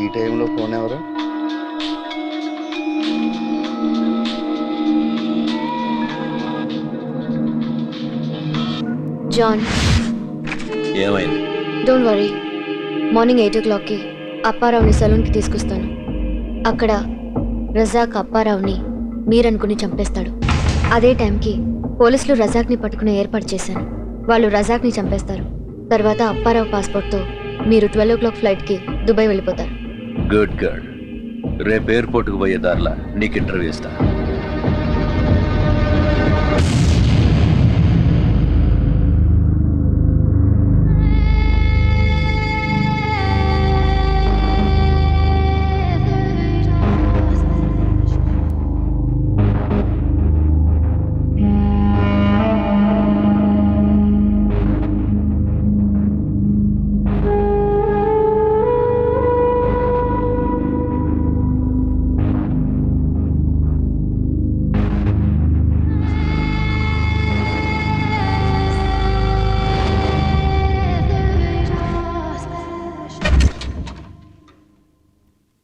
ఈ టైంలో ఫోన్ ఎవరు? జాన్, ఏమైంది? Don't worry. మార్నింగ్ 8 o'clockకి అప్పారావుని సలూన్కి తీసుకొస్తాను. అక్కడ రజాక్ అప్పారావుని మీరనుకుని చంపేస్తాడు. అదే టైంకి పోలీసులు రజాక్ని పట్టుకునే ఏర్పాటు చేశాను. వాళ్ళు రజాక్ని చంపేస్తారు. తర్వాత అప్పారావు పాస్పోర్ట్తో మీరు 12 o'clock ఫ్లైట్కి దుబాయ్ వెళ్ళిపోతారు. Good girl. రేపు ఎయిర్పోర్ట్కి పోయే దారిలా నీకు ఇంటర్వ్యూ ఇస్తా.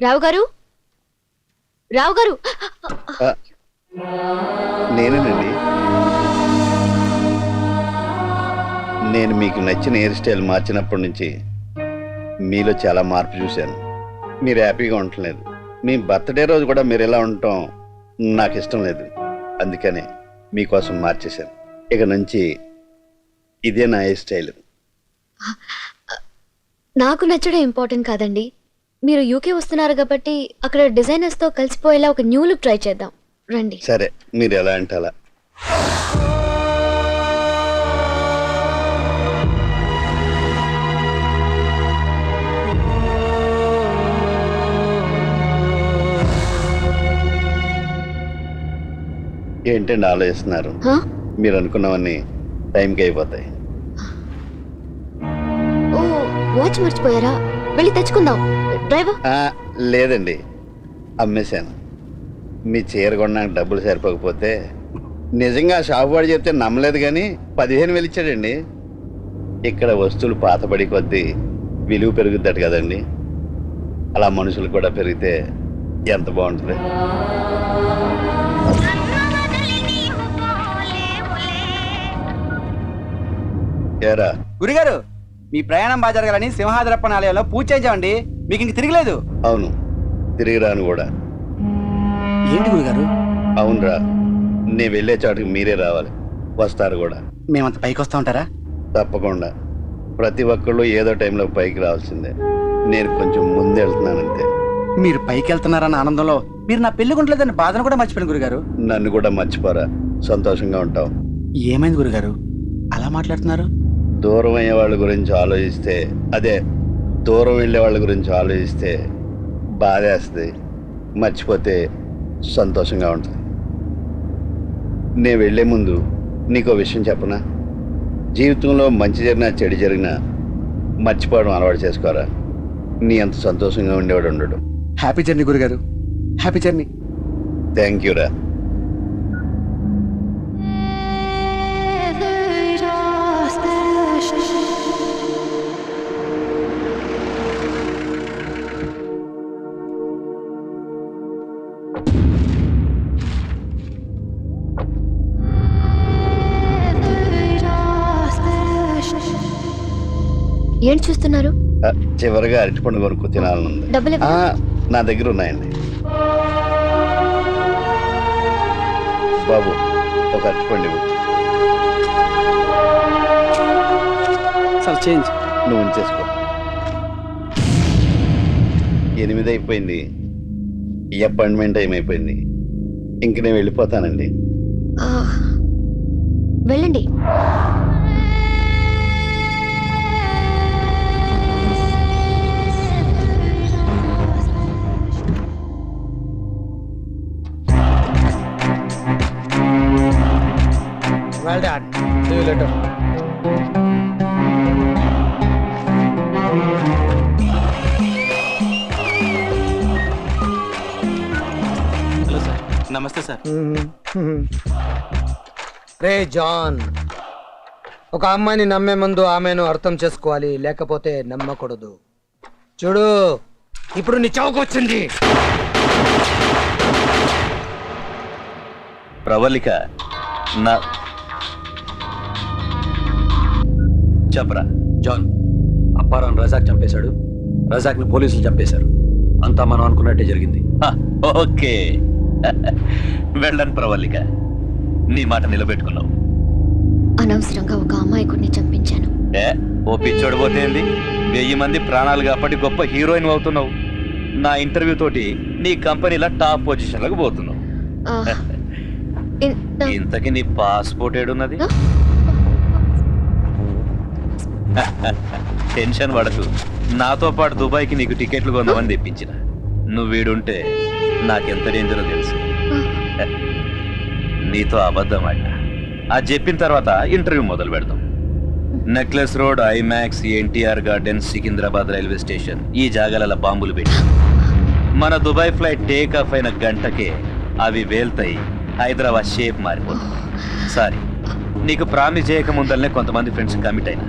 రావు గారు, రావు గారు. నేనేనండి. నేను మీకు నచ్చిన హెయిర్ స్టైల్ మార్చినప్పటి నుంచి మీలో చాలా మార్పు చూశాను. మీరు హ్యాపీగా ఉండట్లేదు. మీ బర్త్డే రోజు కూడా మీరు ఎలా ఉండటం నాకు ఇష్టం లేదు. అందుకనే మీకోసం మార్చేశాను. ఇక నుంచి ఇదే నా హెయిర్ స్టైల్. నాకు నచ్చడం ఇంపార్టెంట్ కాదండి. మీరు యూకే వస్తున్నారు కాబట్టి అక్కడ డిజైనర్స్తో కలిసిపోయేలా ఒక న్యూ లుక్ ట్రై చేద్దాం రండి. సరే, మీరు ఎలా అంటే అలా. ఏంటండి ఆలోచిస్తున్నారు? మీరు అనుకున్నవన్నీ టైంకి అయిపోతాయి. ఓ, వాచ్ మర్చిపోయారా? వెళ్ళి తెచ్చుకుందాం. డ్రైవర్. లేదండి, అమ్మేశాను. మీ చీర కొనడానికి డబ్బులు సరిపోకపోతే నిజంగా షాపు వాడు చెప్తే నమ్మలేదు, కానీ 15,000 ఇచ్చాడండి. ఇక్కడ వస్తువులు పాతబడి కొద్దీ విలువ పెరుగుద్దట కదండి. అలా మనుషులు కూడా పెరిగితే ఎంత బాగుంటుంది. ఏరా గురుగారు, మీ ప్రయాణం బాగా జరగాలని సింహాద్రప్పన ఆలయంలో పూజ చేయించామండి. మీకు ఇంక తిరగలేదు. అవును, తిరిగి రాను కూడా. ఏంటి గురుగారు? అవునరా, నేను వెళ్ళే చోటుకి మీరే రావాలి. వస్తారు కూడా. మేమంత పైకి వస్తా ఉంటారా? తప్పకుండా. ప్రతి ఒక్కళ్ళు ఏదో టైంలో పైకి రావాల్సిందే. నేను కొంచెం ముందు వెళ్తున్నానంతే. మీరు పైకి వెళ్తున్నారన్న ఆనందంలో మీరు నా పెళ్లి గుంటలేదని బాధను కూడా మర్చిపోయాను గురుగారు. నన్ను కూడా మర్చిపోరా, సంతోషంగా ఉంటావు. ఏమైంది గురుగారు అలా మాట్లాడుతున్నారు? దూరం అయ్యే వాళ్ళ గురించి ఆలోచిస్తే, అదే దూరం వెళ్ళే వాళ్ళ గురించి ఆలోచిస్తే బాధేస్తుంది. మర్చిపోతే సంతోషంగా ఉంటుంది. నేను వెళ్ళే ముందు నీకో విషయం చెప్పనా? జీవితంలో మంచి జరిగినా చెడు జరిగినా మర్చిపోవడం అలవాటు చేసుకోరా. నీ అంత సంతోషంగా ఉండేవాడు ఉండడు. హ్యాపీ జర్నీ గురుగారు, హ్యాపీ జర్నీ. థ్యాంక్ యూ రా. ఏంటి చూస్తున్నారు? చివరిగా అరటిపండు కొనుక్కు తినాలనుంది. డబ్బులు నా దగ్గర ఉన్నాయండి. బాబు, ఒక అరటిపండు సార్ చేంజ్. నువ్వు ఉంచేసుకో. 8 అయిపోయింది. ఈ అపాయింట్మెంట్ టైం అయిపోయింది. ఇంక నేను వెళ్ళిపోతానండి. వెళ్ళండి. Well done. See you later. Hello sir. నమస్తే సార్. రే జాన్, ఒక అమ్మాయిని నమ్మే ముందు ఆమెను అర్థం చేసుకోవాలి, లేకపోతే నమ్మకూడదు. చూడు, ఇప్పుడు నీ చౌక వచ్చింది. ప్రవళిక నా చెప్పరా. జాన్, అప్పారావు రజాక్ చంపేశాడు. రజాక్ని పోలీసులు చంపేశారు. అంతా మనం అనుకున్నట్టే జరిగింది. ఓకే. వెళ్ళను ప్రవళిక, నీ మాట నిలబెట్టుకున్నావు. అనవసరంగా ఒక అమాయకుడిని చంపించాను. ఓ పిచ్చోడు పోతే ఏంది? 1000 మంది ప్రాణాలు కాబట్టి గొప్ప హీరోయిన్ అవుతున్నావు. నా ఇంటర్వ్యూ తోటి నీ కంపెనీలో టాప్ పొజిషన్లకు పోతున్నావు. ఆ, ఇంత- ఇంతకి నీ పాస్పోర్ట్ ఏడున్నది? టెన్షన్ పడకు, నాతో పాటు దుబాయ్కి నీకు టికెట్లు కొందామని తెప్పించిన. నువ్వు వీడుంటే నాకెంత డేంజరో తెలుసు. నీతో అబద్ధం ఆడినా. అది చెప్పిన తర్వాత ఇంటర్వ్యూ మొదలు పెడదాం. Necklace road, IMAX, NTR garden, Secunderabad railway station, ఈ జాగాల బాంబులు పెట్టి మన దుబాయ్ ఫ్లైట్ టేక్ ఆఫ్ అయిన గంటకే అవి వేల్తాయి. హైదరాబాద్ షేప్ మారిపోతుంది. సారీ, నీకు ప్రామిస్ చేయక ముందరనే కొంతమంది ఫ్రెండ్స్ కమిట్ అయినా.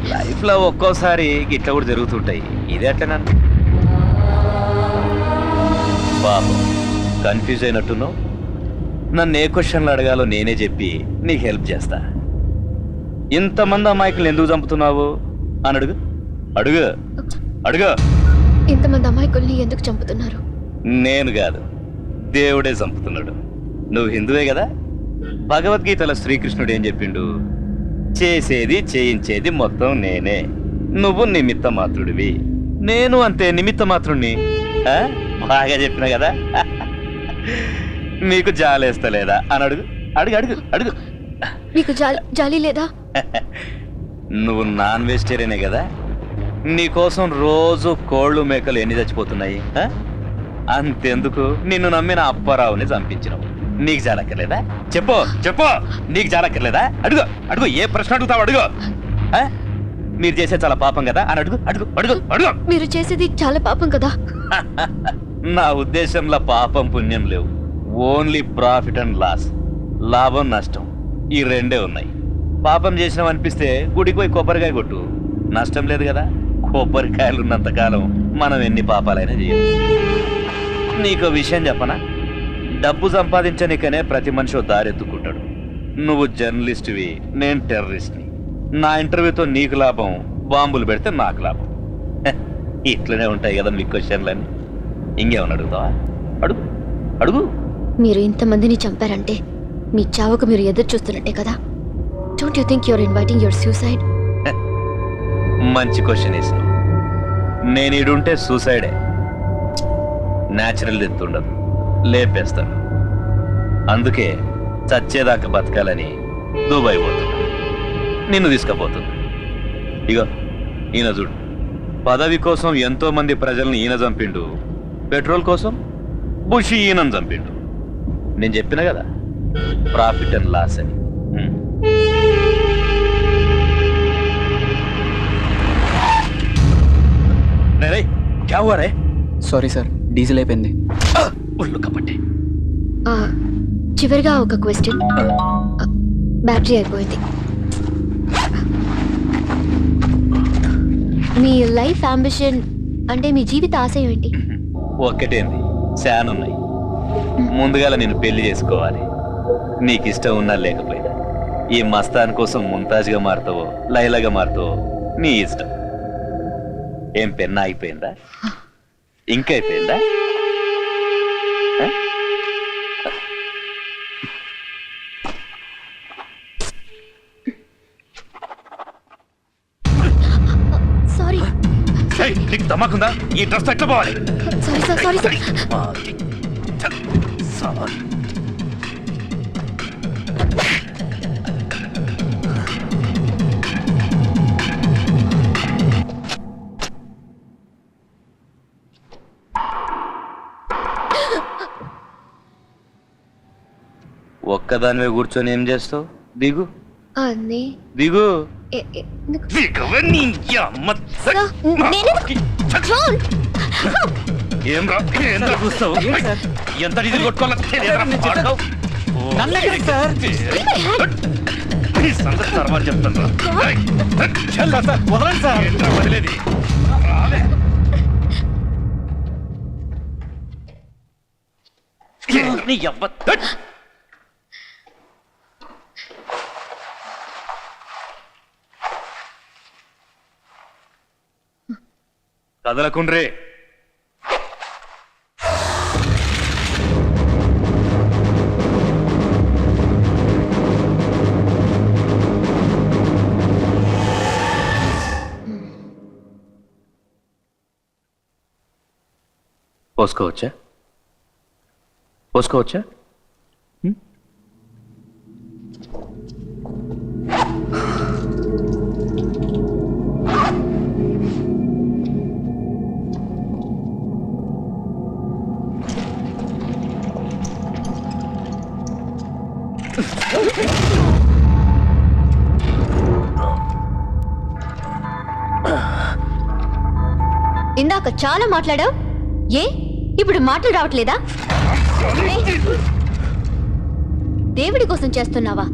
లైఫ్లో ఒక్కోసారి ఇట్లా కూడా జరుగుతుంటాయి. ఇది ఎట్లా పాపం కన్ఫ్యూజ్ అయినట్టున్నావు. నన్ను ఏ క్వశ్చన్లు అడగాలో నేనే చెప్పి నీకు హెల్ప్ చేస్తా. ఇంతమంది అమాయకులు ఎందుకు చంపుతున్నావు అని అడుగు. అడుగు అడుగు. ఇంతమంది అమాయకుల్ని ఎందుకు చంపుతున్నారు? నేను కాదు, దేవుడే చంపుతున్నాడు. నువ్వు హిందువే కదా. భగవద్గీతలో శ్రీకృష్ణుడు ఏం చెప్పిండు? చేసేది చేయించేది మొత్తం నేనే, నువ్వు నిమిత్త మాత్రుడివి. నేను అంతే నిమిత్త మాత్రుడిని. బాగా చెప్పినా కదా. నీకు జాలేస్తలేదా అని అడుగు. అడుగు అడుగు అడుగు. మీకు జాలి లేదా? నువ్వు నాన్ వెజిటేరియనే కదా. నీకోసం రోజు కోళ్ళు మేకలు ఎన్ని చచ్చిపోతున్నాయి? అంతెందుకు నిన్ను నమ్మిన అప్పారావుని చంపించినావు. నీకు జాలక్కర్లేదా? చెప్పు చెప్పు, నీకు జాలక్కర్లేదా? అడుగు అడుగు, ఏ ప్రశ్న అడుగుతావు అడుగు. మీరు చేసే చాలా పాపం కదా అని అడుగు. అడుగు అడుగు అడుగు. మీరు చేసేది చాలా పాపం కదా. నా ఉద్దేశంలో పాపం పుణ్యం లేవు, ఓన్లీ ప్రాఫిట్ అండ్ లాస్, లాభం నష్టం, ఈ రెండే ఉన్నాయి. పాపం చేసినాం అనిపిస్తే గుడికి పోయి కొబ్బరికాయ కొట్టు, నష్టం లేదు కదా. కొబ్బరికాయలు ఉన్నంతకాలం మనం ఎన్ని పాపాలైనా చేయొచ్చు. నీకు విషయం చెప్పనా? డబ్బు సంపాదించనికనే ప్రతి మనిషి దారెత్తుకుంటాడు. నువ్వు జర్నలిస్ట్వి, నేను టెర్రరిస్ట్ని. నా ఇంటర్వ్యూతో నీకు లాభం, బాంబులు పెడితే నాకు లాభం. ఇట్లనే ఉంటాయి కదా మీ క్వశ్చన్లన్నీ. ఇంకేమన్నా అడుగుతావా? అడుగు అడుగు. మీరు ఇంతమందిని చంపారంటే మీ చావుకు మీరు ఎదురు చూస్తున్నట్టే కదా. Don't you think your inviting your suicide? మంచి క్వశ్చన్ వేసినావు. నేను ఇడుంటే సూసైడే. న్యాచురల్ డెత్ ఉండదు, లేపేస్తాను. అందుకే చచ్చేదాకా బతకాలని దుబాయ్ పోతున్నా. నిన్ను తీసుకుపోతున్నా. ఇగో ఈయన చూడు, పదవి కోసం ఎంతో మంది ప్రజల్ని ఈయన చంపిండు, పెట్రోల్ కోసం బుషి ఈయనను చంపిండు. నేను చెప్పిన కదా, ప్రాఫిట్ అండ్ లాస్ అని. రే క్యా హువా రే? సారీ సార్, డీజిల్ అయిపోయింది. ఒళ్ళు కప్పండి. చివరిగా ఒక క్వశ్చన్. బ్యాటరీ అయిపోయింది. మీ లైఫ్ అంబిషన్ అంటే మీ జీవిత ఆశయం ఏంటి? ఒక్కటేంది, శానున్నాయి. ముందుగాల నేను పెళ్లి చేసుకోవాలి. నీకు ఇష్టం ఉన్నా లేకపోయినా. ఈ మస్తాన్ కోసం ముంతాజ్గా మారుతావో లైలాగా మారుతావో నీ ఇష్టం. ఏం పెన్న అయిపోయిందా? ఇంకా అయిపోయిందా? సారీ నీకు దమాకుందా? ఈ డ్రెస్ ఎట్లా పోవాలి? Sorry sir, sorry sir. ఒక్కదానివే కూర్చొని ఏం చేస్తావు? దిగు అన్నీ దిగు. ఎందుకు? దిగవే నీ అమ్మ. జాన్! ఏం రా చూస్తావు? ఎంత డీజిల్ కొట్టుకోవాలి? తర్వాత చెప్తాను. వదలండి సార్. వదిలేది నీ యవ్వ ధట్. కదలకుండ్రే. పోసుకోవచ్చా? పోసుకోవచ్చా? ఇందాక చాలా మాట్లాడావు, ఏ ఇప్పుడు మాటలు రావట్లేదా? దేవుడి కోసం చేస్తున్నావా?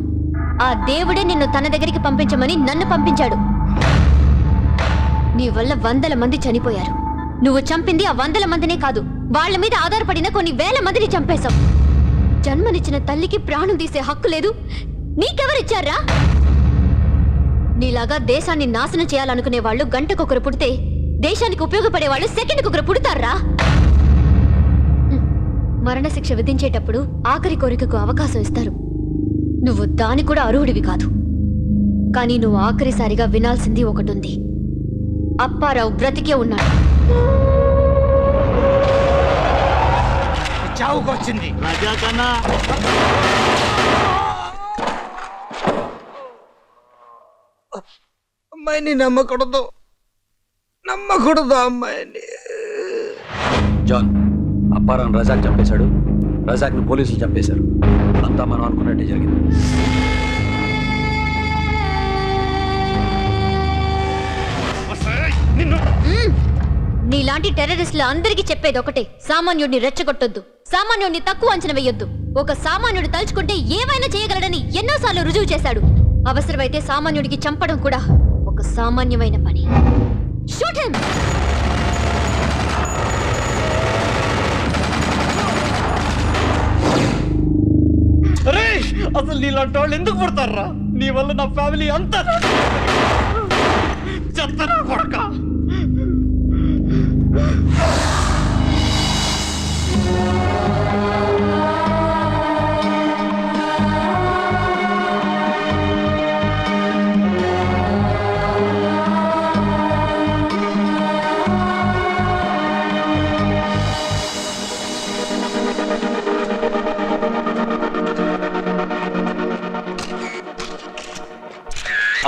ఆ దేవుడే నిన్ను తన దగ్గరికి పంపించమని నన్ను పంపించాడు. నీ వల్ల 100 మంది చనిపోయారు. నువ్వు చంపింది ఆ 100 మందినే కాదు, వాళ్ళ మీద ఆధారపడిన కొన్ని వేల మందిని చంపేశావు. జన్మనిచ్చిన తల్లికి ప్రాణం తీసే హక్కు లేదు, నీకెవరిచ్చారా? నీలాగా దేశాన్ని నాశనం చేయాలనుకునే వాళ్ళు గంటకొకరు పుడితే, దేశానికి ఉపయోగపడే వాళ్ళు సెకండ్కొకరు పుడతారా? మరణశిక్ష విధించేటప్పుడు ఆఖరి కోరికకు అవకాశం ఇస్తారు. నువ్వు దాని కూడా అర్హుడివి కాదు. కానీ నువ్వు ఆఖరిసారిగా వినాల్సింది ఒకటుంది. అప్పారావు బ్రతికే ఉన్నాడు. చావుకొచ్చింది రాజా కన్నా. అమ్మాయిని నమ్మకూడదు, అమ్మాయిని. జాన్, అప్పారావు రజాక్ చంపేశాడు. రజాక్ని పోలీసులు చంపేశారు. అంతా మనం అనుకున్నట్టే జరిగింది. నీలాంటి టెర్రరిస్టులు అందరికీ చెప్పేది ఒకటే, సామాన్యుడిని రెచ్చగొట్టొద్దు, సామాన్యుడిని తక్కువ అంచనా వేయొద్దు. ఒక సామాన్యుడు తలుచుకుంటే ఏమైనా చేయగలడని ఎన్నోసార్లు రుజువు చేశాడు. అవసరమైతే సామాన్యుడికి చంపడం కూడా ఒక సామాన్యమైన పని. Shoot him. అసలు నీలాంటి వాళ్ళు ఎందుకు పుడతారా? నీ వల్ల నా ఫ్యామిలీ అంతా చెప్తారా కొడక.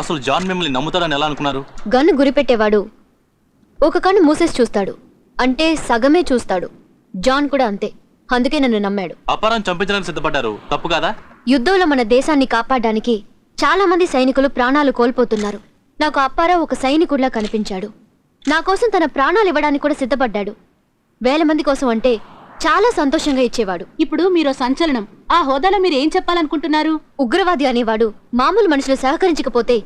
అసలు జాన్ మిమ్మల్ని నమ్ముతాడని ఎలా అనుకున్నారు? గన్ను గురిపెట్టేవాడు ఒక కన్ను మూసేసి చూస్తాడు, అంటే సగమే చూస్తాడు. జాన్ కూడా అంతే, అందుకే నన్ను నమ్మాడు. అపారం చంపించడానికి సిద్ధపడ్డారు, తప్పు కాదా? యుద్ధంలో మన దేశాన్ని కాపాడడానికి చాలా మంది సైనికులు ప్రాణాలు కోల్పోతున్నారు. నాకు అప్పారావు ఒక సైనికుడిలా కనిపించాడు. నా కోసం తన ప్రాణాలు ఇవ్వడానికి కూడా సిద్ధపడ్డాడు. 1000 మంది కోసం అంటే చాలా సంతోషంగా ఇచ్చేవాడు. ఇప్పుడు మీరు సంచలనం. ఆ హోదాలో మీరు ఏం చెప్పాలనుకుంటున్నారు? ఉగ్రవాది అనేవాడు మామూలు మనుషులు సహకరించకపోతే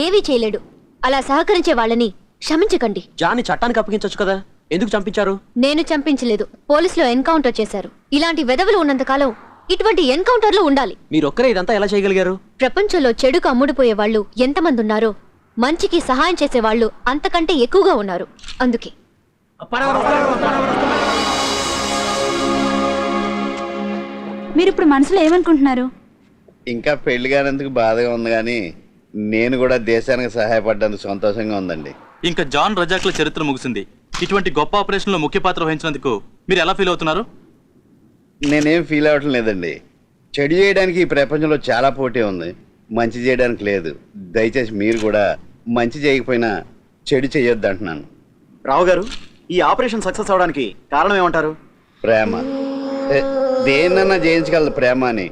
ఏవీ చేయలేడు. అలా సహకరించే వాళ్ళని క్షమించకండి. జాన్ని చట్టానికి అప్పగించొచ్చు కదా, ఎందుకు చంపించారు? నేను చంపించలేదు, పోలీసులు ఎన్కౌంటర్ చేశారు. ఇలాంటి వెధవలు ఉన్నంతకాలం ఇటువంటి ఎన్కౌంటర్లు ఉండాలి. మీరొక్కరే ఇదంతా ఎలా చేయగలిగారు? ప్రపంచంలో చెడుకు అమ్ముడుపోయే వాళ్ళు ఎంతమంది ఉన్నారో మంచికి సహాయం చేసే వాళ్ళు అంతకంటే ఎక్కువగా ఉన్నారు. అందుకే మీరిప్పుడు మనసులో ఏమనుకుంటున్నారు? ఇంకా పెళ్లి కానందుకు బాధగా ఉంది, కానీ నేను కూడా దేశానికి సహాయపడ్డందుకు సంతోషంగా ఉందండి. ఇంకా జాన్ రజాక్ల చరిత్ర ముగిసింది. ఇటువంటి గొప్ప ఆపరేషన్లో ముఖ్య పాత్ర వహించినందుకు మీరు ఎలా ఫీల్ అవుతున్నారు? నేనేం ఫీల్ అవ్వటం లేదండి. చెడు చేయడానికి ఈ ప్రపంచంలో చాలా పోటీ ఉంది, మంచి చేయడానికి లేదు. దయచేసి మీరు కూడా మంచి చేయకపోయినా చెడు చేయొద్దు అంటున్నాను. రావు గారు, ఈ ఆపరేషన్ సక్సెస్ అవడానికి కారణం ఏమంటారు? ప్రేమ. దేన్నన్నా జయించగలదు ప్రేమ అని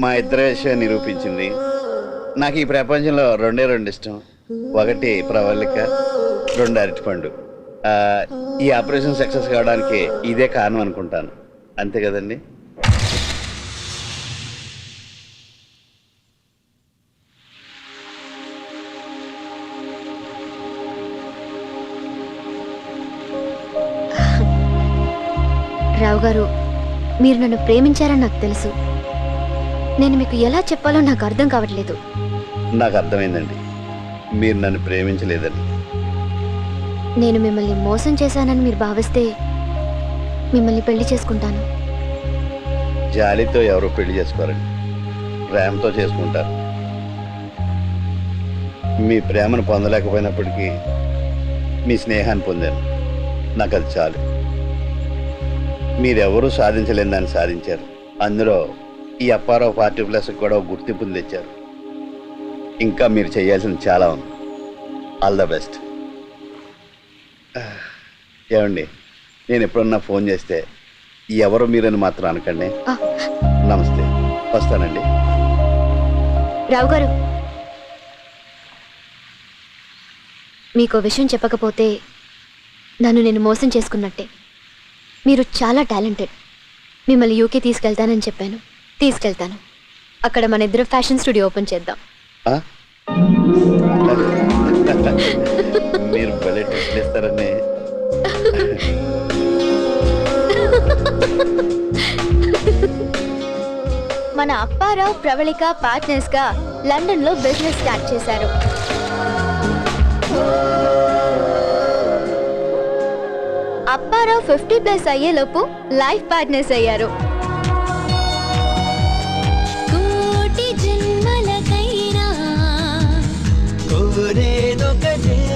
మా ఇద్దరి విషయం నిరూపించింది. నాకు ఈ ప్రపంచంలో 2 ఇష్టం. 1 ప్రవళిక, 2 అరటిపండు. ఈ ఆపరేషన్ సక్సెస్ కావడానికి ఇదే కారణం అనుకుంటాను. అంతే కదండి? రావు గారు, మీరు నన్ను ప్రేమించారని నాకు తెలుసు. నేను మీకు ఎలా చెప్పాలో నాకు అర్థం కావట్లేదు. నాకు అర్థమైందండి, మీరు నన్ను ప్రేమించలేదని. నేను మిమ్మల్ని మోసం చేశానని మీరు భావిస్తే మిమ్మల్ని పెళ్లి చేసుకుంటాను. జాలితో ఎవరు పెళ్లి చేసుకోరండి, ప్రేమతో చేసుకుంటారు. మీ ప్రేమను పొందలేకపోయినప్పటికీ మీ స్నేహాన్ని పొందాను. నాకు అది చాలు. మీరెవరూ సాధించలేని దాన్ని సాధించారు. అందులో ఈ అప్పారావు 40+ కూడా ఒక గుర్తింపుని తెచ్చారు. ఇంకా మీరు చేయాల్సింది చాలా ఉంది. All the best. ఏమండి, నేను ఎప్పుడన్నా ఫోన్ చేస్తే ఎవరు మీరని మాత్రం అనకండి. నమస్తే, వస్తానండి. రావు గారు, మీకు విషయం చెప్పకపోతే నన్ను నేను మోసం చేసుకున్నట్టే. మీరు చాలా టాలెంటెడ్. మిమ్మల్ని యూకే తీసుకెళ్తానని చెప్పాను, తీసుకెళ్తాను. అక్కడ మన ఇద్దరు ఫ్యాషన్ స్టూడియో ఓపెన్ చేద్దాం. మీరు భలే టిప్స్ ఇస్తారని. మన అప్పారావు ప్రవళిక పార్ట్నర్స్ గా లండన్ లో బిజినెస్ స్టార్ట్ చేశారు. అప్పారావు 50+ అయ్యేలోపు లైఫ్ పార్ట్నర్స్ అయ్యారు.